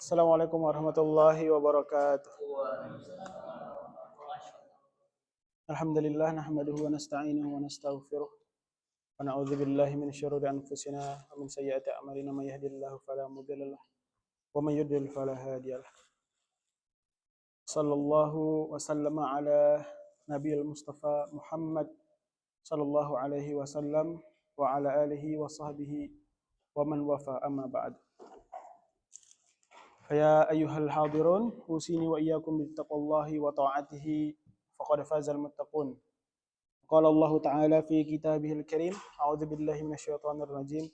Assalamualaikum warahmatullahi wabarakatuh. Alhamdulillah nahmaduhu wa nasta'inuhu wa nastaghfiruh wa na'udzu billahi min syururi anfusina wa min sayyiati a'malina may yahdihillahu fala mudilla lahu wa may yudlil fala hadiyalah. Sallallahu wa sallama ala nabiyil mustafa Muhammad sallallahu alaihi wasallam wa ala alihi wa sahbihi wa man wafa amma ba'd. Ya ayyuhal hadirun usini wa iyyakum bittaqwallahi wa ta'atihi faqad fazal muttaqun. Qala Allah Ta'ala fi kitabihil karim, a'udzu billahi minasyaitonir rajim.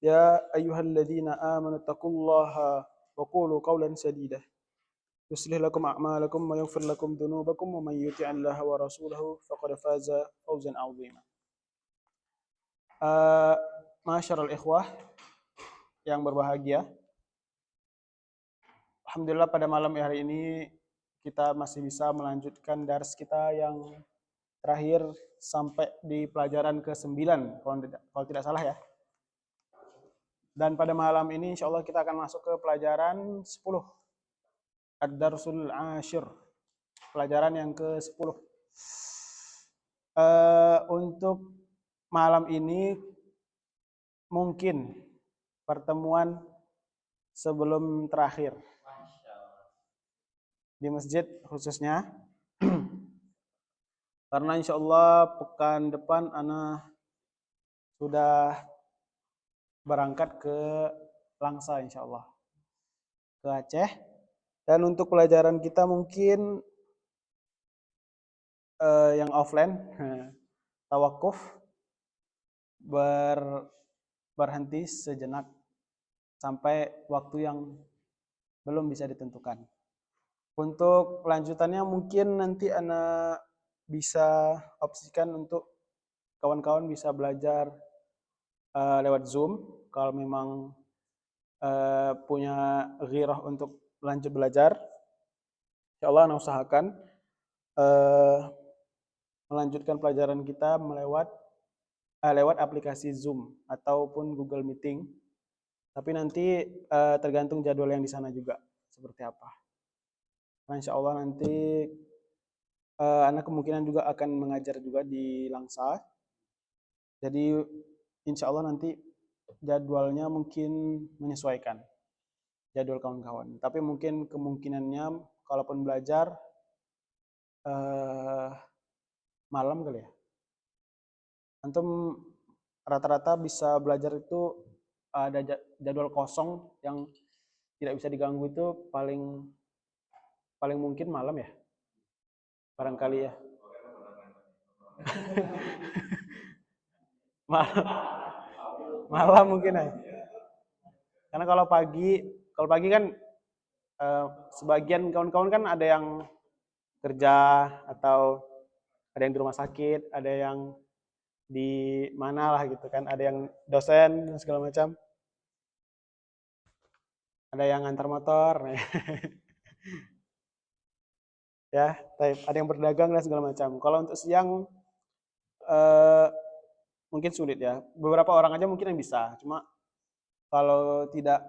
Ya ayyuhalladzina amanu taqullaha wa qulu qawlan sadida. Yuslih lakum a'malakum wa yaghfir lakum dhunubakum wa may yuti'illaha wa rasulahu faqad faza fawzan 'azima. Masyarul ikhwah yang berbahagia. Alhamdulillah pada malam hari ini kita masih bisa melanjutkan dars kita yang terakhir sampai di pelajaran ke-9 kalau tidak salah ya. Dan pada malam ini insya Allah kita akan masuk ke pelajaran 10. Ad-Darsul Ashir. Pelajaran yang ke-10. Untuk malam ini mungkin pertemuan sebelum terakhir di masjid khususnya. Karena insya Allah pekan depan ana sudah berangkat ke Langsa insya Allah, ke Aceh. Dan untuk pelajaran kita mungkin yang offline, tawakuf, berhenti sejenak sampai waktu yang belum bisa ditentukan. Untuk kelanjutannya mungkin nanti ana bisa opsikan untuk kawan-kawan bisa belajar lewat Zoom kalau memang punya ghirah untuk lanjut belajar. Insyaallah ana usahakan melanjutkan pelajaran kita lewat aplikasi Zoom ataupun Google Meeting. Tapi nanti tergantung jadwal yang di sana juga seperti apa. Nah, insya Allah nanti anak kemungkinan juga akan mengajar juga di Langsa. Jadi insya Allah nanti jadwalnya mungkin menyesuaikan jadwal kawan-kawan. Tapi mungkin kemungkinannya kalaupun belajar malam kali ya. Antum rata-rata bisa belajar itu ada jadwal kosong yang tidak bisa diganggu itu paling mungkin malam ya, barangkali ya. malam mungkin ya. Karena kalau pagi kan sebagian kawan-kawan kan ada yang kerja atau Ada yang di rumah sakit, ada yang di mana lah gitu kan, ada yang dosen segala macam, ada yang antar motor, ya, ada yang berdagang dan segala macam. Kalau untuk siang eh, mungkin sulit ya. Beberapa orang aja mungkin yang bisa, cuma kalau tidak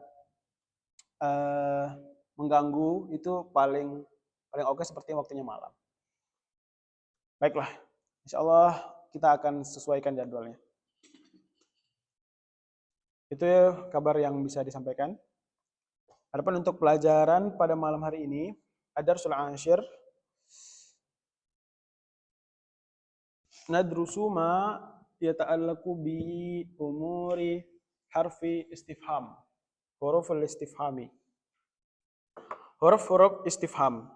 eh, mengganggu itu paling paling oke seperti waktunya malam. Baiklah, insya Allah kita akan sesuaikan jadwalnya. Itu ya kabar yang bisa disampaikan. Adapun untuk pelajaran pada malam hari ini, Ad-Darsul Ashir, nadrusu ma yata'allaku bi umuri harfi istifham. Huruf istifhami. Huruf-huruf istifham.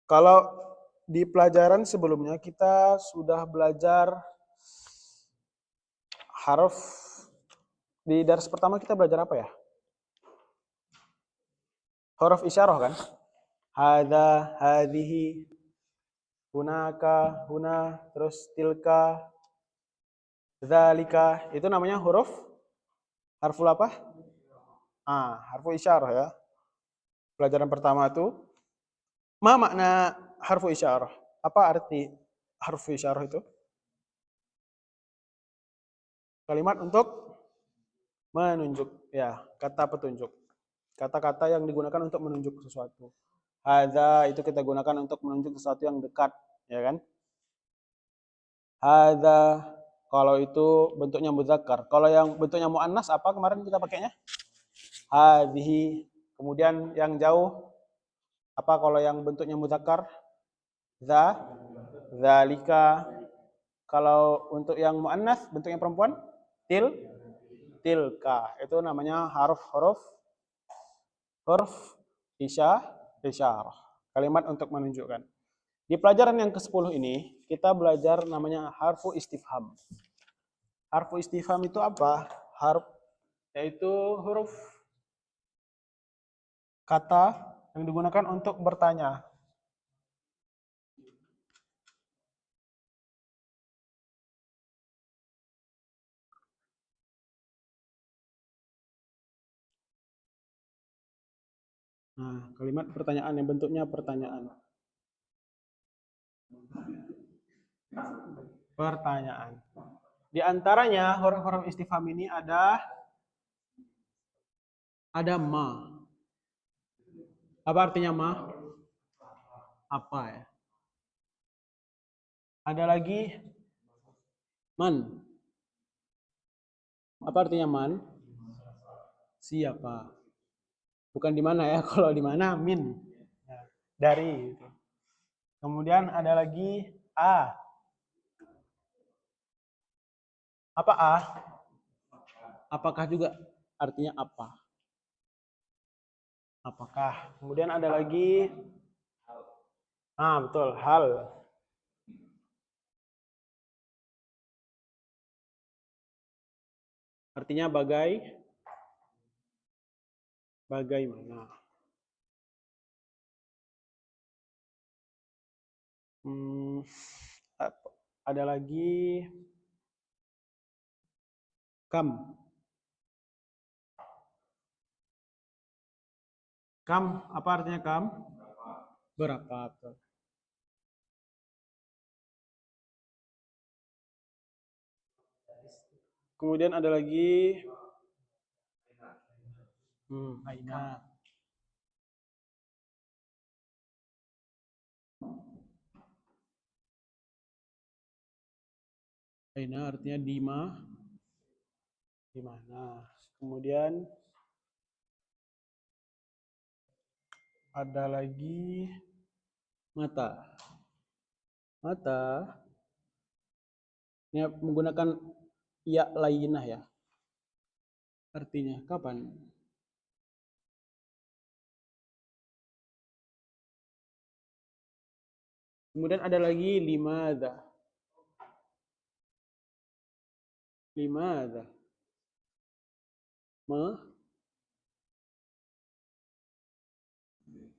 Kalau di pelajaran sebelumnya kita sudah belajar huruf, di dars pertama kita belajar apa ya? Huruf isyarah kan? Hadza, hadhihi, hunaka, huna, terus tilka, dzalika. Itu namanya huruf harful apa? Harfu isyarah ya. Pelajaran pertama itu. Ma makna harfu isyarah? Apa arti harfu isyarah itu? Kalimat untuk menunjuk, ya, kata petunjuk. Kata-kata yang digunakan untuk menunjuk sesuatu. Hadza itu kita gunakan untuk menunjuk sesuatu yang dekat, ya kan? Hadza kalau itu bentuknya muzakkar. Kalau yang bentuknya muannas apa kemarin kita pakainya? Hadhihi. Kemudian yang jauh apa kalau yang bentuknya muzakkar? Za, zalika. Kalau untuk yang muannas bentuknya perempuan? Til, tilka. Itu namanya huruf isyarah. Kalimat untuk menunjukkan. Di pelajaran yang ke-10 ini, kita belajar namanya harfu istifham. Harfu istifham itu apa? Yaitu huruf kata yang digunakan untuk bertanya. Nah, kalimat pertanyaan yang bentuknya pertanyaan. Pertanyaan. Di antaranya huruf-huruf istifham ini ada ma. Apa artinya ma? Apa ya? Ada lagi man. Apa artinya man? Siapa? Bukan di mana ya, kalau di mana min. Dari. Kemudian ada lagi a. Apa a? Apakah juga artinya apa? Apakah? Kemudian ada lagi betul, hal. Artinya bagaimana. Hmm, ada lagi kam. Kam, apa artinya kam? Berapa? Betul. Kemudian ada lagi aina. Aina artinya di mana. Kemudian ada lagi mata. Mata ini menggunakan ya lainah ya. Artinya kapan? Kemudian ada lagi limadha. Limadha.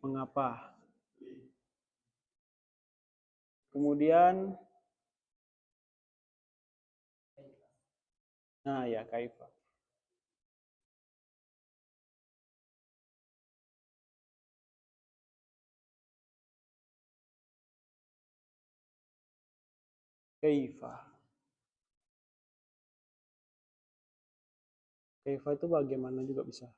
Mengapa? Kemudian, nah ya, kaifa. Kaifa. Kaifa itu bagaimana juga bisa.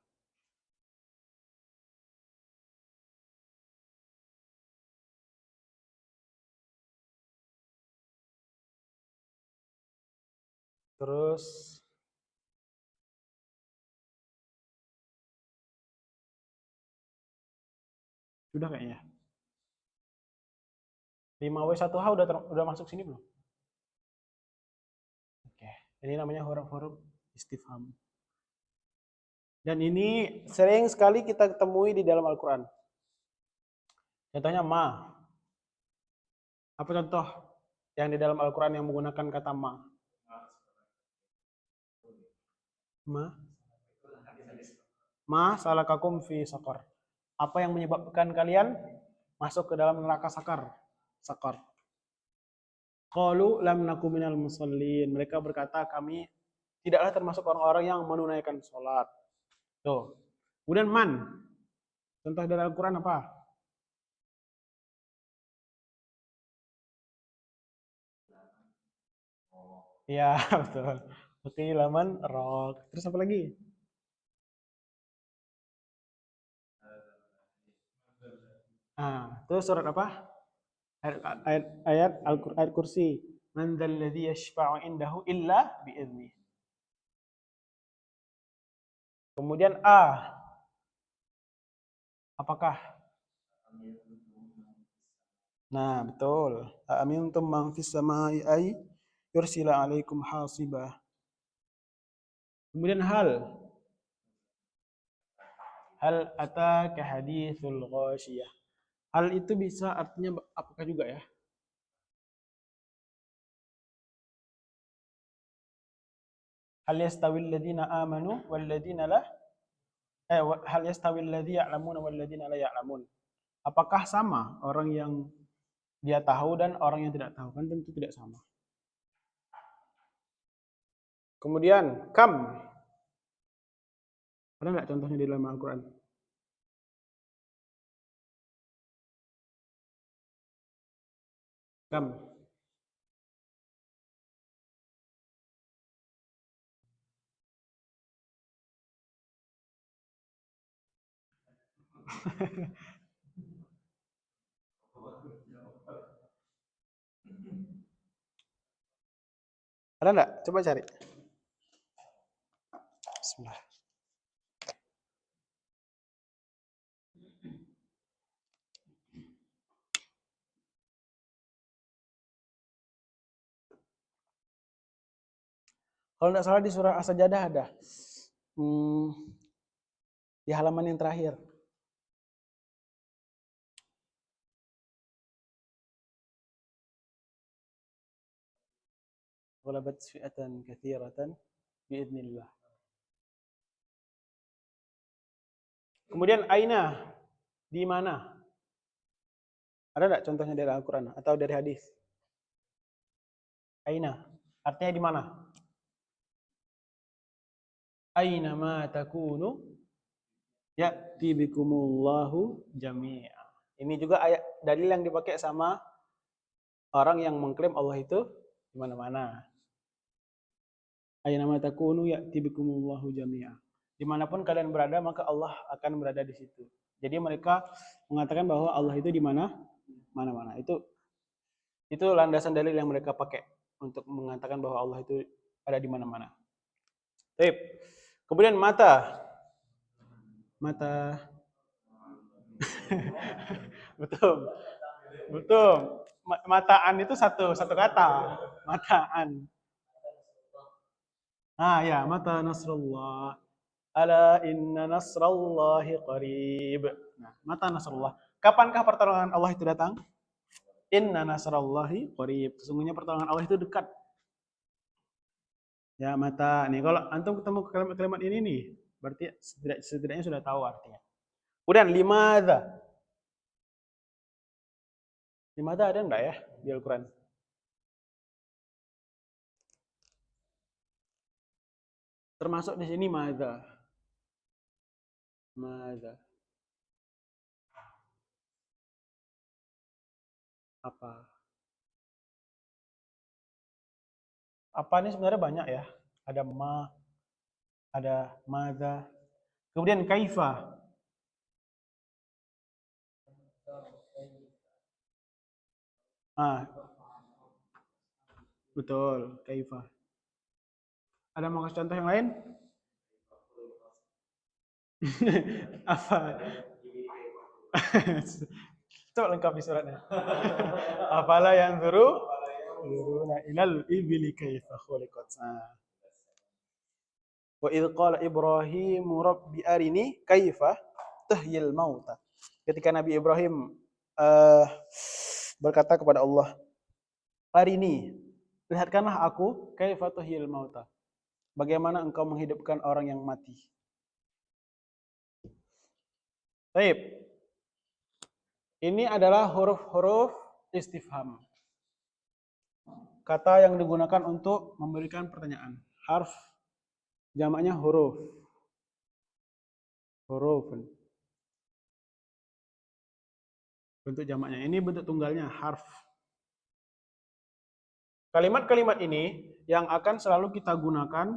Terus, sudah kayaknya. 5W1H udah masuk sini belum? Oke, ini namanya huruf-huruf istifham. Dan ini sering sekali kita temui di dalam Al-Quran. Contohnya ma. Apa contoh yang di dalam Al-Quran yang menggunakan kata ma? Ma. Ma salakakum fi sakar. Apa yang menyebabkan kalian masuk ke dalam neraka sakar? Sakar. Qalu lam naku minal musallin. Mereka berkata kami tidaklah termasuk orang-orang yang menunaikan sholat. Tuh. Kemudian man. Contoh dari Al-Quran apa? Ya, betul. Oke, laman rock. Terus apa lagi? Terus surat apa? Ayat ayat kursi. Man dzalladzi yashfa'u indahu illa bi'idznih. Kemudian A. Apakah? Nah, betul. Amintum man fis samai ay yursila alaikum hasibah. Kemudian hal. Hal ataka haditsul ghasyiyah. Hal itu bisa artinya apakah juga ya? Hal yastawil ladzina amanu wal ladzina la hal yastawil ladzi ya'lamuna wal ladzina la ya'lamun. Apakah sama orang yang dia tahu dan orang yang tidak tahu? Kan tentu tidak sama. Kemudian kam. Ada nggak contohnya di dalam Al-Quran? Kam. Ada nggak? Coba cari. Bismillah. Kalau nggak salah di surah As-Sajdah ada. Di halaman yang terakhir. Ghalabat fi'atan katsiratan biidznillah. Kemudian aina, di mana? Ada nggak contohnya dari Al-Quran atau dari hadis? Aina, artinya di mana? Aina ma takunu ya'ti bikumullahu jami'a. Ini juga ayat dalil yang dipakai sama orang yang mengklaim Allah itu di mana-mana. Aina ma takunu ya'ti bikumullahu jami'a. Dimanapun kalian berada, maka Allah akan berada di situ. Jadi mereka mengatakan bahwa Allah itu di mana? Mana-mana. Itu landasan dalil yang mereka pakai untuk mengatakan bahwa Allah itu ada di mana-mana. Baik. Kemudian mata. Mata. Betul. Betul. Mataan itu satu kata. Mataan. Ya, mata nasrullah. Ala inna nasrallahi qarib. Nah, mata nasrullah. Kapankah pertolongan Allah itu datang? Inna nasrallahi qarib. Sesungguhnya pertolongan Allah itu dekat. Ya, mata. Nih, kalau antum ketemu kalimat-kalimat ini nih, berarti setidaknya sudah tahu artinya. Kemudian limadza. Limadha ada enggak ya di Al-Quran? Termasuk di sini madha. Madha. Apa? Apa ini sebenarnya banyak ya. Ada ma, ada madha. Kemudian kaifa. Ah, betul, kaifa. Ada mau kasih contoh yang lain? Apa? Coba lengkapi suratnya. Afala yang yuruna ilal ibili kaifa khuliqat. Wa idh qala Ibrahimu rabbi arini kaifa tuhyil mauta. Ketika Nabi Ibrahim uh, berkata kepada Allah, arini, lihatkanlah aku kaifa tuhyil mauta. Bagaimana engkau menghidupkan orang yang mati. Baik. Ini adalah huruf-huruf istifham. Kata yang digunakan untuk memberikan pertanyaan. Harf jamaknya huruf. Hurufun. Bentuk jamaknya. Ini bentuk tunggalnya harf. Kalimat-kalimat ini yang akan selalu kita gunakan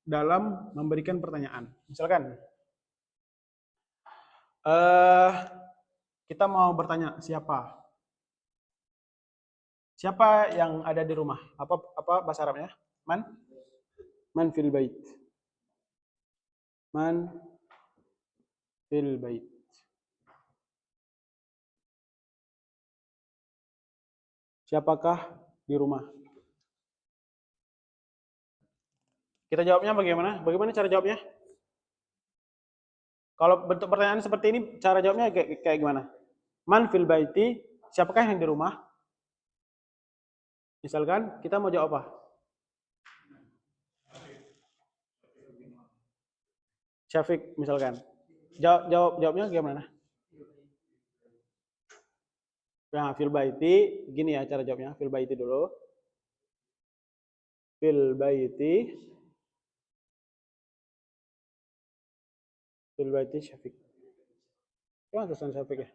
dalam memberikan pertanyaan. Misalkan kita mau bertanya siapa? Siapa yang ada di rumah? Apa bahasa Arabnya? Man? Man fil bait. Man fil bait. Siapakah di rumah? Kita jawabnya bagaimana? Bagaimana cara jawabnya? Kalau bentuk pertanyaan seperti ini, cara jawabnya kayak gimana? Man fil baiti, siapakah yang di rumah? Misalkan kita mau jawab apa? Syafiq misalkan. Jawabnya gimana? Nah, fil baiti, gini ya cara jawabnya. Fil baiti dulu. Fil baiti. Fil baiti Syafiq. Gimana tulisan Syafiq ya?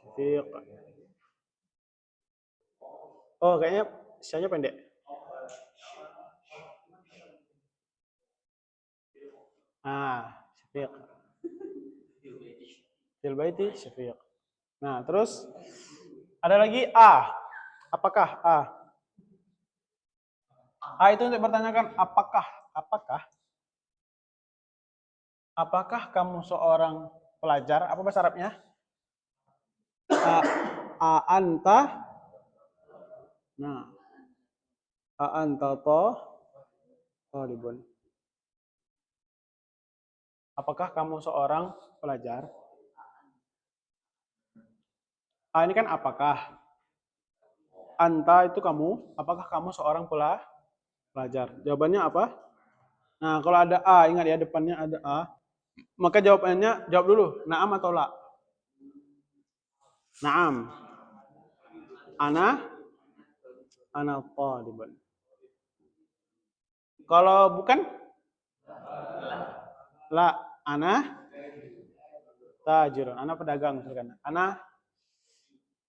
Syafiq. Oh, kayaknya syanya pendek. Ah, Syafiq. Fil baiti Syafiq. Nah, terus ada lagi A. Apakah A? A itu untuk bertanyakan apakah? Apakah? Apakah kamu seorang pelajar? Apa bahasa Arabnya? A anta. Nah, a anta talibun. Apakah kamu seorang pelajar? A ini kan apakah? Anta itu kamu. Apakah kamu seorang pelajar? Jawabannya apa? Nah, kalau ada A, ingat ya depannya ada A. Maka jawabannya jawab dulu, na'am atau la? Na'am. Ana talibun. Kalau bukan? La, ana tajirun. Ana pedagang misalkan. Ana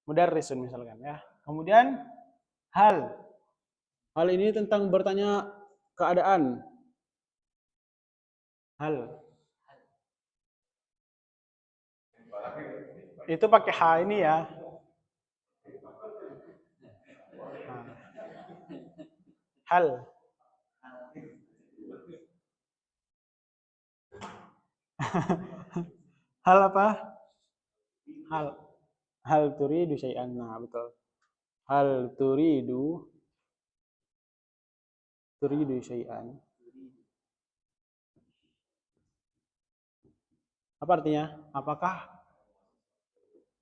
mudarrisun misalkan ya. Kemudian hal. Hal ini tentang bertanya keadaan. Hal. Itu pakai H ini ya. Hal. Hal apa? Hal. Hal turidu syai'an. Nah, betul. Hal turidu syai'an. Apa artinya? Apakah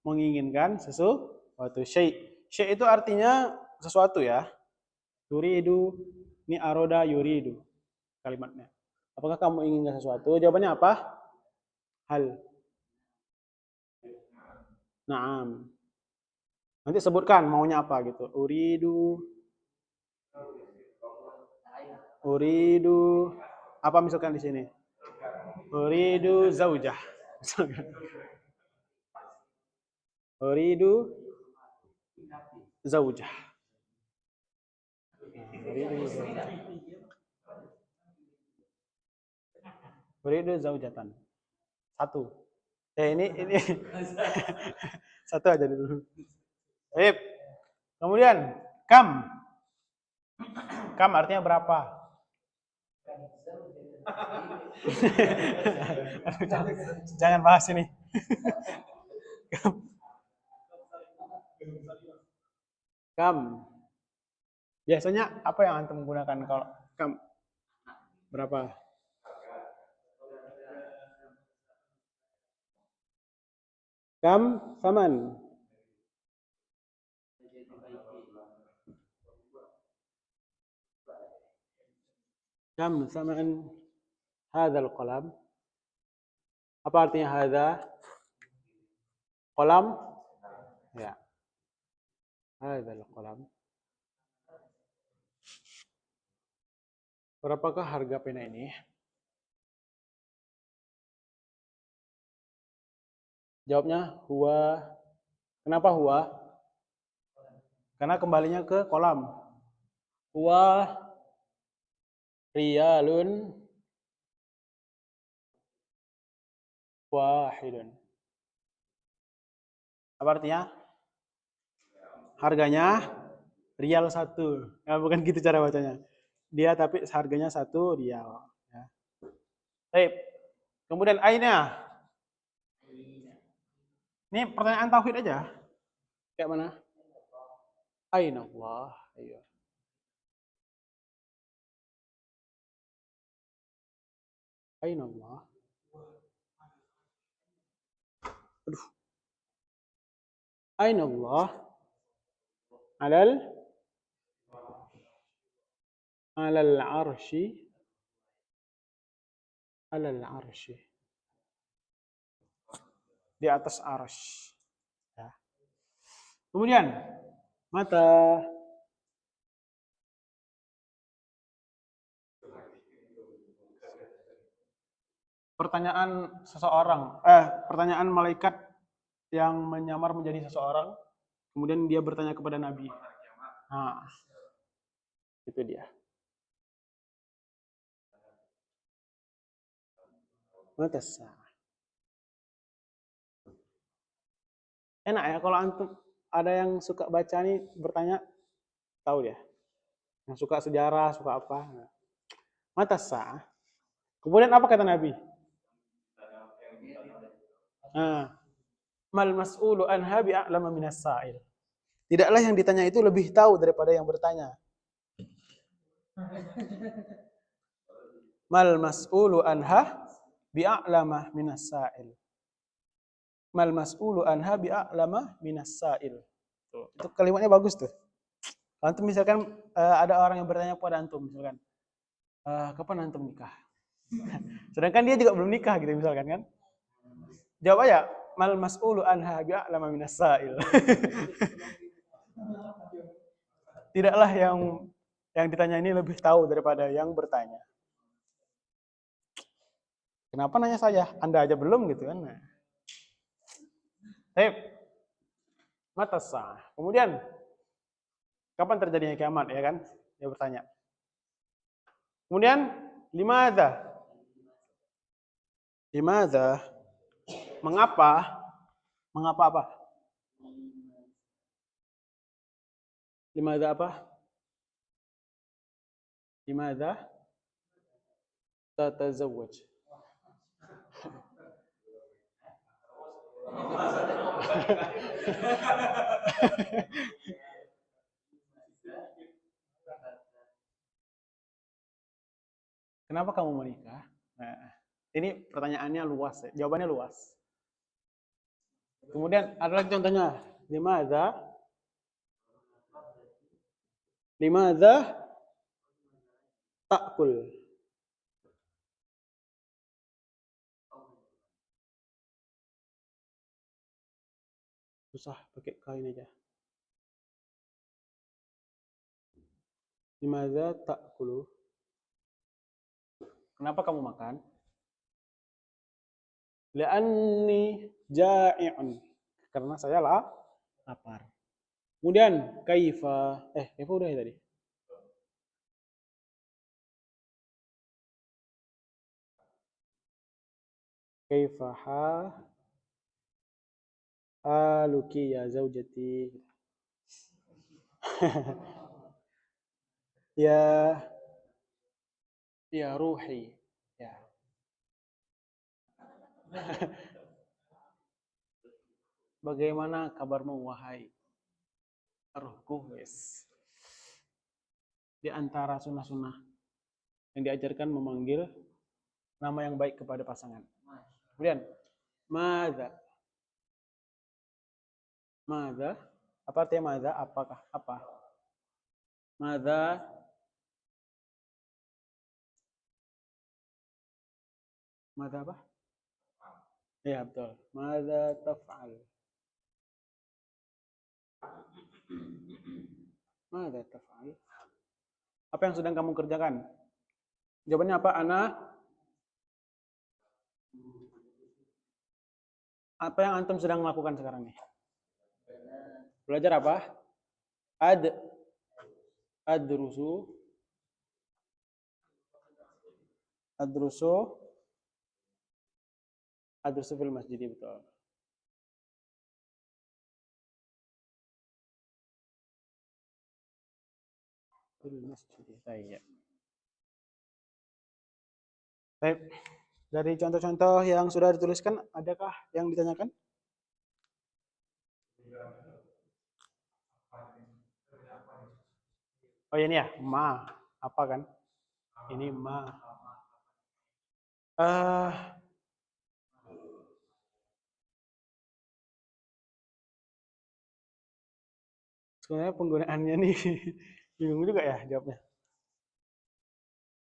menginginkan sesuatu? Syai'. Syai' itu artinya sesuatu ya. Turidu, ini aroda yuridu. kalimatnya. Apakah kamu inginkan sesuatu? Jawabannya apa? Hal. Naam. Nanti sebutkan maunya apa gitu. Uridu apa misalkan di sini? Uridu zaujah. Uridu zaujah. Uridu zaujatan. Satu. Ini satu aja dulu. Baik. Kemudian kam. Kam artinya berapa? Jangan bahas ini. Kam. Biasanya apa yang antum gunakan kalau kam? Berapa? Kam saman. Kam saman hadzal qalam. Apa artinya hadza? Qalam? Ya. Hadzal qalam. Berapakah harga pena ini? Jawabnya huwa. Kenapa huwa? Karena kembalinya ke kolam. Huwa riyalun wahidun. Apa artinya? Harganya rial satu. Ya, bukan gitu cara bacanya. Dia tapi harganya 1 rial. Ya. Baik. Kemudian aina. Ini pertanyaan tauhid aja. Kayak mana? Aina Allah. Ayo. Aina Allah. Aduh. Aina Allah. Alal arshi. Alal arshi. Di atas arsh. Ya. Kemudian mata. Pertanyaan malaikat yang menyamar menjadi seseorang, kemudian dia bertanya kepada Nabi. Nah, itu dia. Mata sa'ah. Enak ya kalau antum ada yang suka baca nih bertanya, tahu dia. Yang suka sejarah, suka apa. Mata sa'ah. Kemudian apa kata Nabi? Mal mas'ulu anha bi'a'lama minas sa'il. Tidaklah yang ditanya itu lebih tahu daripada yang bertanya. Mal mas'ulu anha bi'a'lama minas sa'il. Mal mas'ulu anha bi'a'lama minas sa'il. Itu kalimatnya bagus tuh. Antum misalkan ada orang yang bertanya kepada antum misalkan, kapan antum nikah? Sedangkan dia juga belum nikah gitu misalkan kan. Jawab aja, mal mas'ulu anha bi'a'lama minas sa'il. Tidaklah yang ditanya ini lebih tahu daripada yang bertanya. Kenapa nanya saya? Anda aja belum gitu kan. Baik. Mata sah. Kemudian kapan terjadinya kiamat ya kan? Dia bertanya. Kemudian limadza? Limadza? Mengapa? Mengapa apa? Limadza apa? Limadza tatazawwaj? Kenapa kamu menikah? Nah, ini pertanyaannya luas, ya. Jawabannya luas. Kemudian ada lagi contohnya, limadza ta'kul? Susah pakai ka ini aja. Limadza ta'kulu? Kenapa kamu makan? Li'anni ja'i'un. Karena saya lapar. Kemudian kaifa udah ya tadi. Kaifa haluki ya zaujati. Ya ruhi. Ya. Bagaimana kabarmu wahai ruhku? Yes. Di antara sunnah-sunnah yang diajarkan memanggil nama yang baik kepada pasangan. Kemudian, madza? Madza? Apa artinya madza? Apakah? Apa? Madza? Madza apa? Ya, betul. Madza taf'al? Madza taf'al? Apa yang sedang kamu kerjakan? Jawabannya apa? Apa yang antum sedang melakukan sekarang nih? Belajar apa? Adrusu fil masjid, betul. Fil masjid. Baik. Dari contoh-contoh yang sudah dituliskan, adakah yang ditanyakan? Oh ini ya, ma. Apa kan? Ini ma. Sebenarnya penggunaannya nih bingung juga ya jawabnya.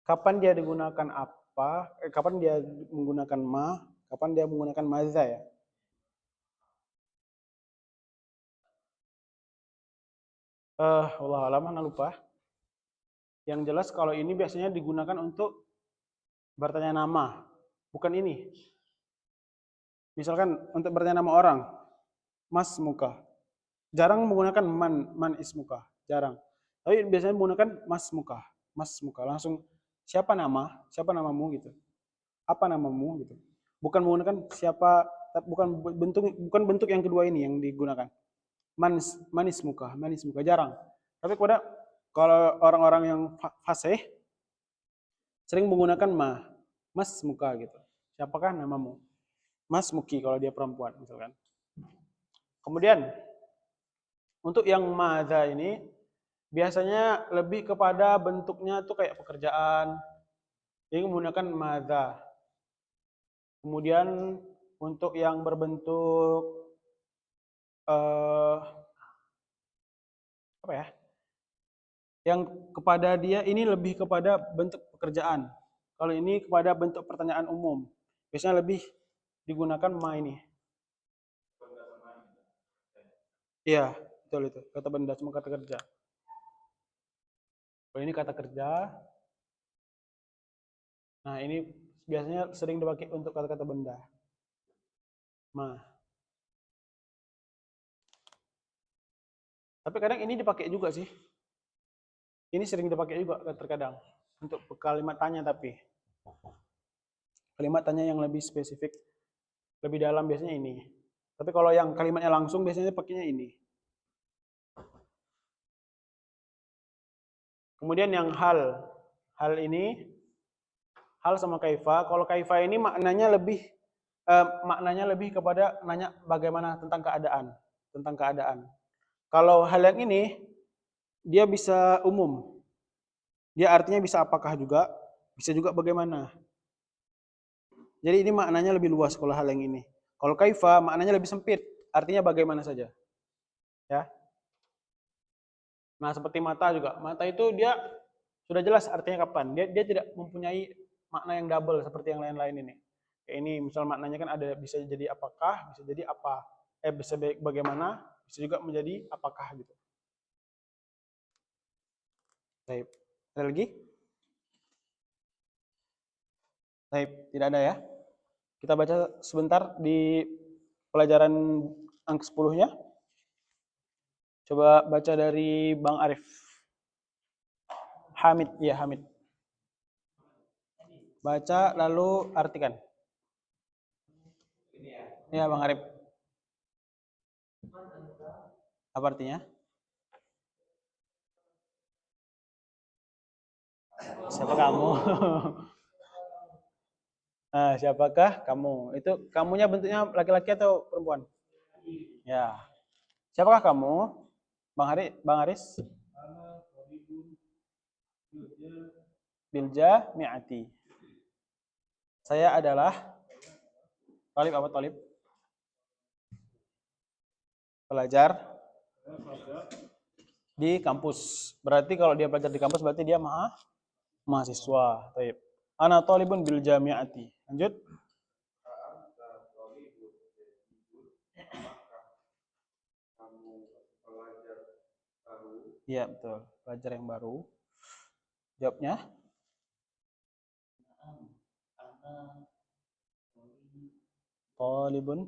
Kapan dia digunakan apa? Kapan dia menggunakan ma? Kapan dia menggunakan maza ya? Allah alam, ana lupa. Yang jelas kalau ini biasanya digunakan untuk bertanya nama, bukan ini. Misalkan untuk bertanya nama orang, mas muka. Jarang menggunakan man ismuka, jarang. Tapi biasanya menggunakan mas muka. Langsung siapa namamu gitu. Apa namamu gitu. Bukan menggunakan siapa, bukan bentuk yang kedua ini yang digunakan. Manis muka, jarang. Tapi kalau orang-orang yang fasih sering menggunakan mas muka gitu. Siapakah namamu? Mas Muki kalau dia perempuan misalkan. Kemudian untuk yang madza ini biasanya lebih kepada bentuknya tuh kayak pekerjaan. Jadi menggunakan madza. Kemudian untuk yang berbentuk apa ya? Yang kepada dia ini lebih kepada bentuk pekerjaan. Kalau ini kepada bentuk pertanyaan umum. Biasanya lebih digunakan ma ini. Iya, betul itu. Kata benda cuma kata kerja. Kalau ini kata kerja. Nah, ini biasanya sering dipakai untuk kata-kata benda. Ma. Tapi kadang ini dipakai juga sih. Ini sering dipakai juga terkadang untuk kalimat tanya, tapi kalimat tanya yang lebih spesifik, lebih dalam biasanya ini. Tapi kalau yang kalimatnya langsung biasanya pakainya ini. Kemudian yang hal ini, hal sama kaifa. Kalau kaifa ini maknanya lebih kepada nanya bagaimana tentang keadaan. Kalau hal yang ini dia bisa umum. Dia artinya bisa apakah juga, bisa juga bagaimana. Jadi ini maknanya lebih luas kalau hal yang ini. Kalau kaifa maknanya lebih sempit, artinya bagaimana saja. Ya. Nah, seperti mata juga. Mata itu dia sudah jelas artinya kapan. Dia tidak mempunyai makna yang double seperti yang lain-lain ini. Kayak ini misal maknanya kan ada bisa jadi apakah, bisa jadi apa. bisa bagaimana, bisa juga menjadi apakah gitu. Baik. Ada lagi? Baik, tidak ada ya. Kita baca sebentar di pelajaran angka 10-nya. Coba baca dari Bang Arif. Hamid, ya Hamid. Baca lalu artikan. Ya Bang Arif. Apa artinya? Siapa kamu? Nah, siapakah kamu? Itu kamunya bentuknya laki-laki atau perempuan? Ya. Siapakah kamu? Bang Aris? Bilja Mi'ati. Saya adalah Talib apa Talib? Pelajar di kampus. Berarti kalau dia belajar di kampus berarti dia mahasiswa. Taib. Ana talibun bil jami'ati. Lanjut. Iya, betul. Pelajar yang baru. Jawabnya? Talibun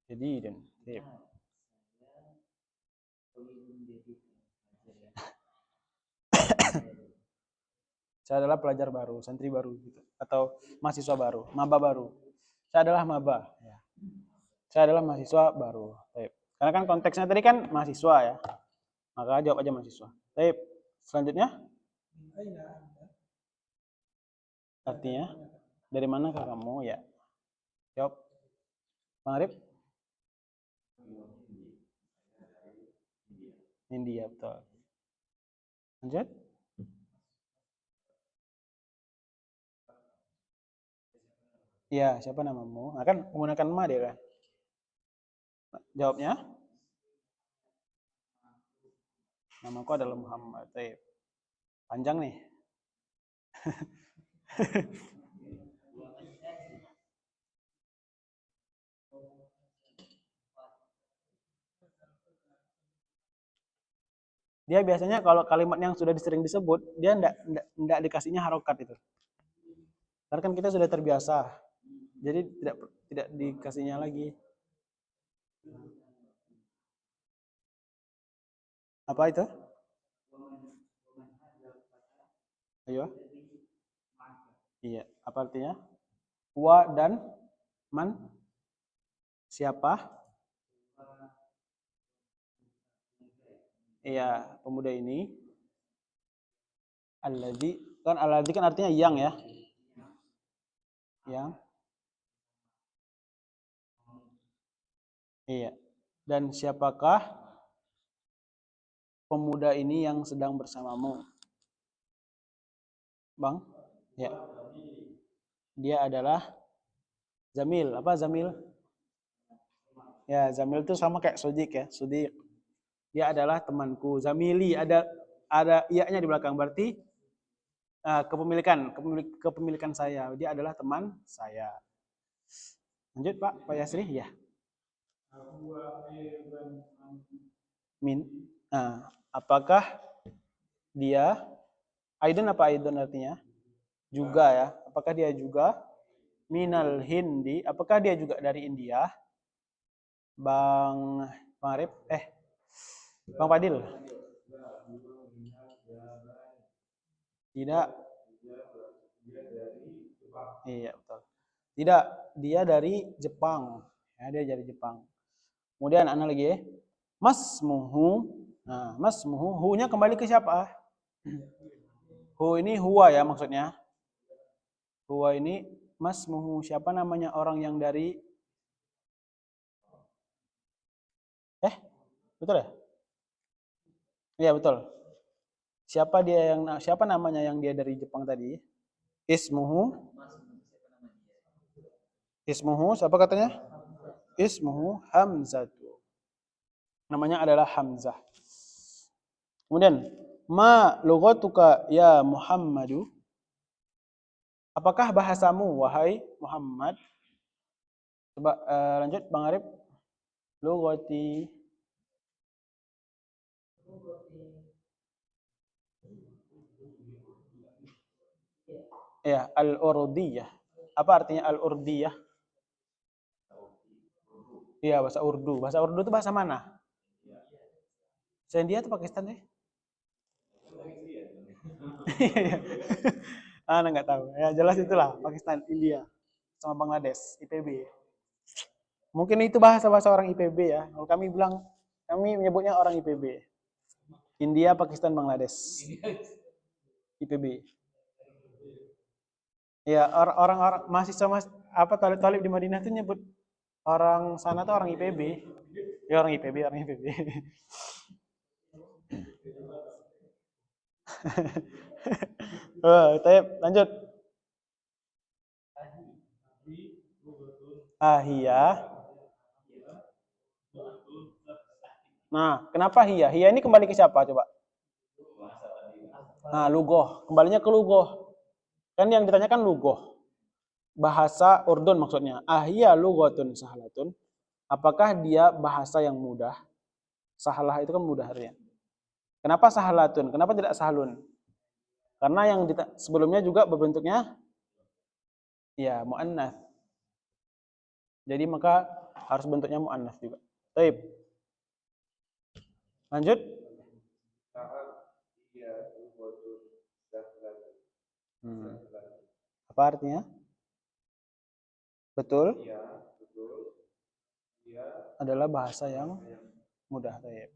jadidun. Taib. Saya adalah pelajar baru, santri baru gitu, atau mahasiswa baru, maba baru. Saya adalah maba. Ya. Saya adalah mahasiswa baru. Taib. Karena kan konteksnya tadi kan mahasiswa ya, maka jawab aja mahasiswa. Taib. Selanjutnya, artinya dari manakah kamu? Ya, jawab. Bang Arif? India, betul. Lanjut. Iya, siapa namamu? Nah, kan menggunakan ma dia kan. Jawabnya, namaku adalah Muhammad. Taib. Panjang nih. Dia biasanya kalau kalimat yang sudah sering disebut, dia enggak dikasihnya harokat itu. Karena kan kita sudah terbiasa. Jadi tidak dikasihnya lagi. Apa itu? Ayo. Iya, apa artinya? Wa dan man? Siapa? Iya, pemuda ini. Alladzi kan artinya yang ya. Yang. Iya. Dan siapakah pemuda ini yang sedang bersamamu? Bang? Ya. Dia adalah Zamil. Apa Zamil? Ya, Zamil itu sama kayak Sodik ya. Sodik. Dia adalah temanku. Zamili ada iya-nya di belakang. Berarti kepemilikan saya. Dia adalah teman saya. Lanjut Pak Yasri ya. Apakah dia Aidon apa Aidon artinya? Juga ya. Apakah dia juga minal Hindi? Apakah dia juga dari India? Bang Arif Bang Fadil. Tidak. Iya, betul. Tidak, dia dari Jepang. Ya, dia dari Jepang. Kemudian ana lagi ya. Masmuhu. Nah, masmuhu, hu-nya kembali ke siapa? Hu ini huwa ya maksudnya. Huwa ini masmuhu, siapa namanya orang yang dari betul ya? Iya, betul. Siapa namanya yang dia dari Jepang tadi? Ismuhu. Ismuhu, siapa katanya? Ismuhu Hamzah. Namanya adalah Hamzah. Kemudian, ma lughatuka ya Muhammadu? Apakah bahasamu wahai Muhammad? Coba lanjut Bang Arif. Lugati. Ya, al-urdiyah. Apa artinya al-urdiyah? Iya, bahasa Urdu. Bahasa Urdu itu bahasa mana? India atau Pakistan sih? Anak nggak tahu. Ya jelas itulah Pakistan, India, sama Bangladesh, IPB. Mungkin itu bahasa-bahasa orang IPB ya. Kalau kami menyebutnya orang IPB. India, Pakistan, Bangladesh, IPB. Ya orang-orang mahasiswa apa talib-talib di Madinah tuh nyebut orang sana tuh orang IPB. Ya orang IPB, orang IPB. Lanjut. Ahiyah. Nah, kenapa hiya? Hiya ini kembali ke siapa coba? Nah, lugoh. Kembalinya ke lugoh. Kan yang ditanyakan lugoh. Bahasa Urdun maksudnya. Ahiyya lughatun sahlatun. Apakah dia bahasa yang mudah? Sahlah itu kan mudah artinya. Kenapa sahlatun? Kenapa tidak sahlun? Karena yang sebelumnya juga berbentuknya ya muannats. Jadi maka harus bentuknya muannats juga. Baik. Lanjut. Apa artinya? Betul? Adalah bahasa yang mudah. Baik.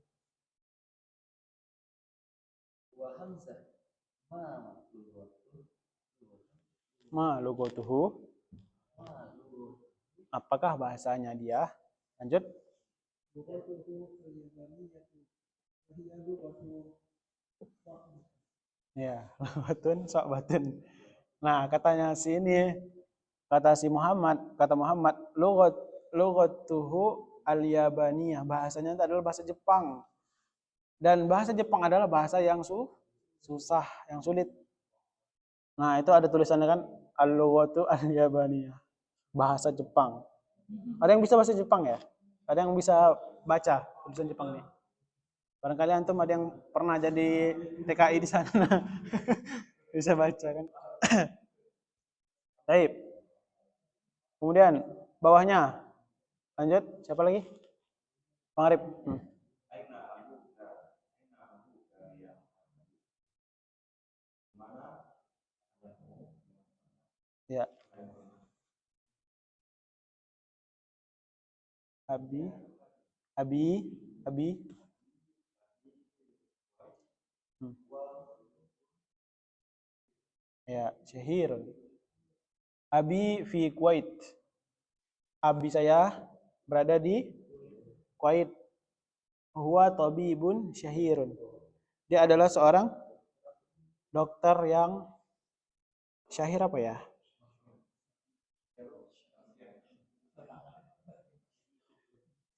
Ma lughatuhu. Apakah bahasanya dia? Lanjut. Ya, batun, sok batun. Nah, katanya si ini, kata Muhammad, lughatuhu al-yabaniyah, bahasanya itu adalah bahasa Jepang. Dan bahasa Jepang adalah bahasa yang susah, yang sulit. Nah, itu ada tulisannya kan al-lughatu al-yabaniyah, bahasa Jepang. Ada yang bisa bahasa Jepang ya? Ada yang bisa baca tulisan Jepang nih? Barangkali antum ada yang pernah jadi TKI di sana. Bisa baca kan? Baik. Kemudian bawahnya. Lanjut, siapa lagi? Bang Arif. Ya. Abi. Abi. Abi. Ya, syahir. Abi fi Kuwait. Abi saya berada di Kuwait. Huwa tabibun syahirun. Dia adalah seorang dokter yang syahir apa ya?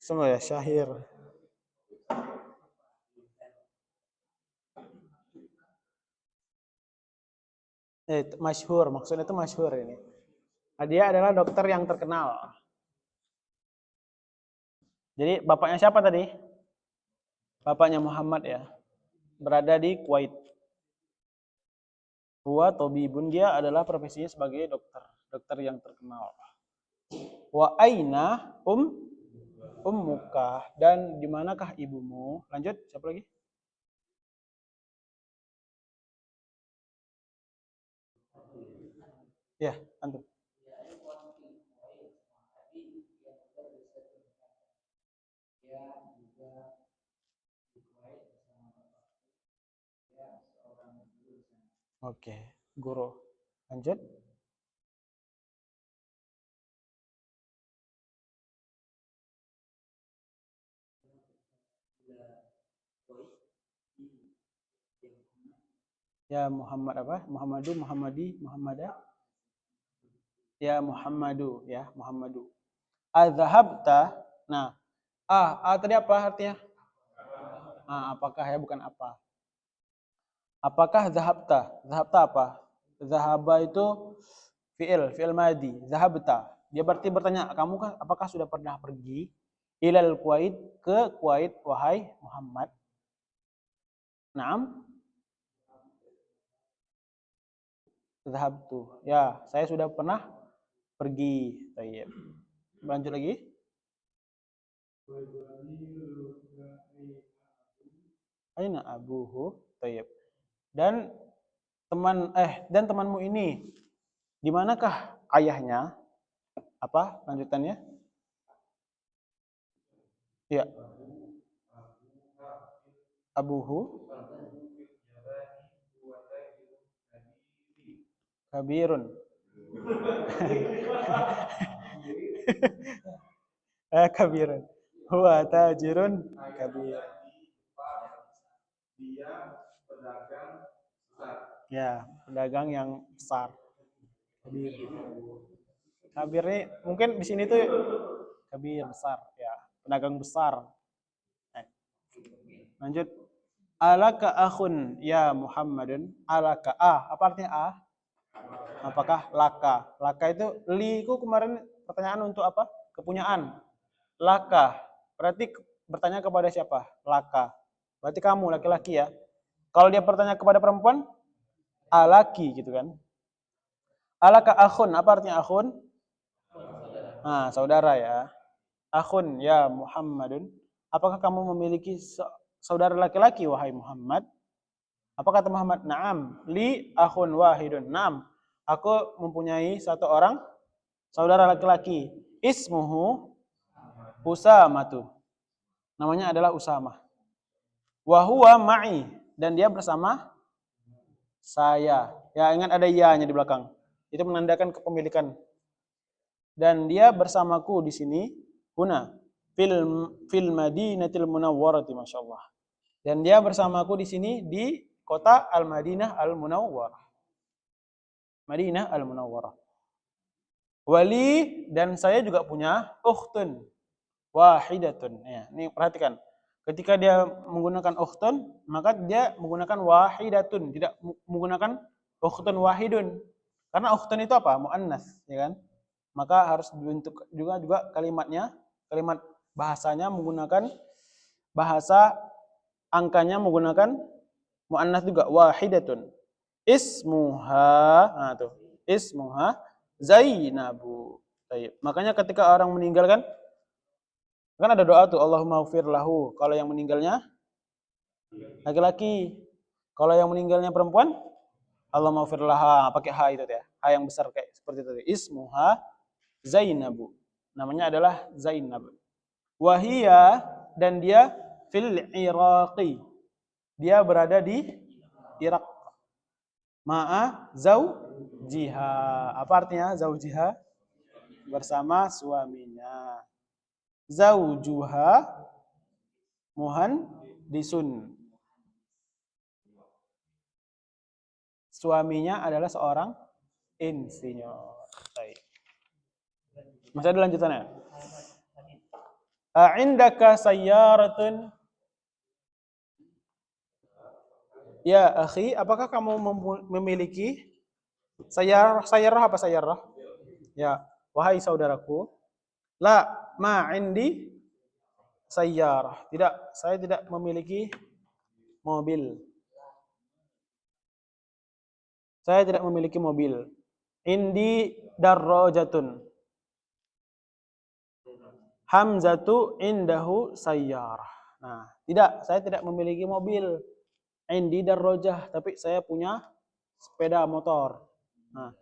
Semua ya, syahir. Masyhur, maksudnya itu masyhur ini. Dia adalah dokter yang terkenal. Jadi bapaknya siapa tadi? Bapaknya Muhammad ya. Berada di Kuwait. Huwa tabibun, dia adalah profesinya sebagai dokter, dokter yang terkenal. Wa aina ummuka, dan di manakah ibumu? Lanjut, siapa lagi? Ya, antum. Oke, guru. Lanjut. Ya Muhammad apa? Muhammadu, Muhammadi, Muhammadah. Ya Muhammadu, ya Muhammadu. Adzahabta. Nah, tadi apa artinya? Apakah ya, bukan apa. Apakah zahabta? Zahabta apa? Zahaba itu fi'il madi. Zahabta. Dia berarti bertanya, kamu apakah sudah pernah pergi ilal Kuwait, ke Kuwait wahai Muhammad? Naam, zahabtu. Ya, saya sudah pernah pergi. Tayyib. Lanjut lagi. Aina abuhu? Tayyib. Dan dan temanmu ini di manakah ayahnya? Apa lanjutannya? Ya, abuhu kabirun. Kabirun. Huwa tajirun kabir. Ya, pedagang yang besar. Kabir. Kabir ini mungkin di sini tuh kabir besar, ya, pedagang besar. Lanjut. Alaka akhun ya Muhammadun. Alaka apa artinya Apakah laka? Laka itu liku kemarin pertanyaan untuk apa? Kepunyaan. Laka. Berarti bertanya kepada siapa? Laka. Berarti kamu laki-laki ya. Kalau dia bertanya kepada perempuan, alaki gitu kan. Alaka akhun. Apa artinya akhun? Saudara ya. Akhun ya Muhammadun. Apakah kamu memiliki saudara laki-laki wahai Muhammad? Apa kata Muhammad? Naam, li akhun wahidun. Naam, aku mempunyai satu orang saudara laki-laki. Ismuhu Usamatu. Namanya adalah Usama. Wa huwa ma'i, dan dia bersama saya. Ya, ingat ada ya-nya di belakang. Itu menandakan kepemilikan. Dan dia bersamaku di sini, huna fil Madinatil Munawwarati, masyaallah. Dan dia bersamaku di sini di kota Al-Madinah Al-Munawwarah. Madinah Al-Munawwarah. Wali, dan saya juga punya ukhtun wahidatun. Ya, ini perhatikan. Ketika dia menggunakan ukhtun, maka dia menggunakan wahidatun, tidak menggunakan ukhtun wahidun. Karena ukhtun itu apa? Muannas, ya kan? Maka harus dibentuk juga kalimatnya, kalimat bahasanya menggunakan bahasa angkanya menggunakan muannas juga, wahidatun. Ismuha, tuh. Ismuha Zainabu. Makanya ketika orang meninggal kan ada doa tuh, Allahumma ghfir lahu. Kalau yang meninggalnya laki-laki. Kalau yang meninggalnya perempuan, Allahumma ghfir laha, pakai ha itu ya. Ha yang besar kayak seperti itu. Ismuha Zainabu. Namanya adalah Zainab. Wahia, dan dia fil Iraqi. Dia berada di Irak. Ma'a zaujiha. Apa artinya zaujiha? Bersama suaminya. Zaujuha muhandisun. Suaminya adalah seorang insinyur. Masih ada lanjutannya. A'indaka sayyaratun? Ya akhi, apakah kamu memiliki sayyarah apa sayyarah? Ya, wahai saudaraku. La ma indi sayyarah. Tidak, saya tidak memiliki mobil. Saya tidak memiliki mobil. Indi darrajatun. Hamzatu indahu sayyarah. Nah, tidak, saya tidak memiliki mobil. Indi darrajah, tapi saya punya sepeda motor. Nah,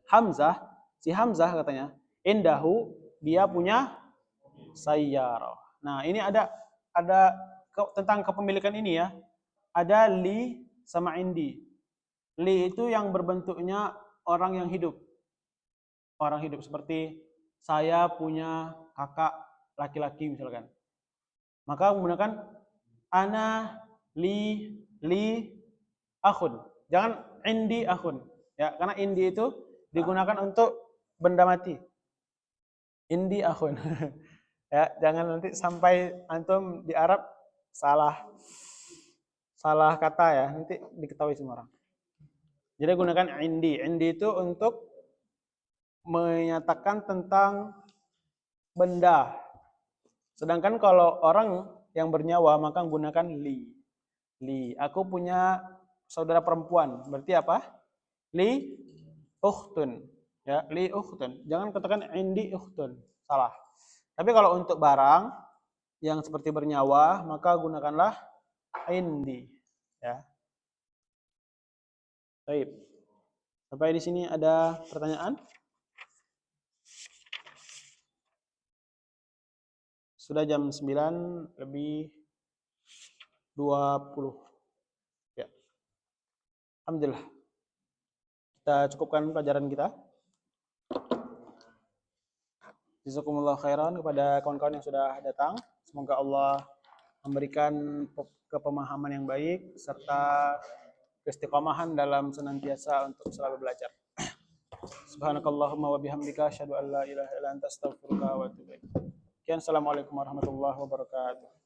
si Hamzah katanya, indahu, dia punya sayyarah. Nah, ini ada tentang kepemilikan ini ya. Ada li sama indi. Li itu yang berbentuknya orang yang hidup. Orang hidup seperti saya punya kakak laki-laki misalkan. Maka menggunakan ana li akhun. Jangan indi akhun. Ya, karena indi itu digunakan untuk benda mati. Indi akhun. Ya, jangan nanti sampai antum di Arab salah kata ya, nanti diketahui semua orang. Jadi gunakan indi. Indi itu untuk menyatakan tentang benda. Sedangkan kalau orang yang bernyawa maka gunakan li. Li. Aku punya saudara perempuan. Berarti apa? Li ukhtun. Ya, li ukhtun. Jangan katakan indi ukhtun. Salah. Tapi kalau untuk barang yang seperti bernyawa, maka gunakanlah indi. Ya. Baik. Sampai di sini ada pertanyaan? Sudah jam 9 lebih 20. Ya. Alhamdulillah. Kita cukupkan pelajaran kita. Jazakumullah khairan kepada kawan-kawan yang sudah datang. Semoga Allah memberikan kepemahaman yang baik serta keistiqomahan dalam senantiasa untuk selalu belajar. Subhanakallahumma wa bihamdika asyhadu an la ilaha illa anta astaghfiruka wa atubu ilaik. Assalamualaikum warahmatullahi wabarakatuh.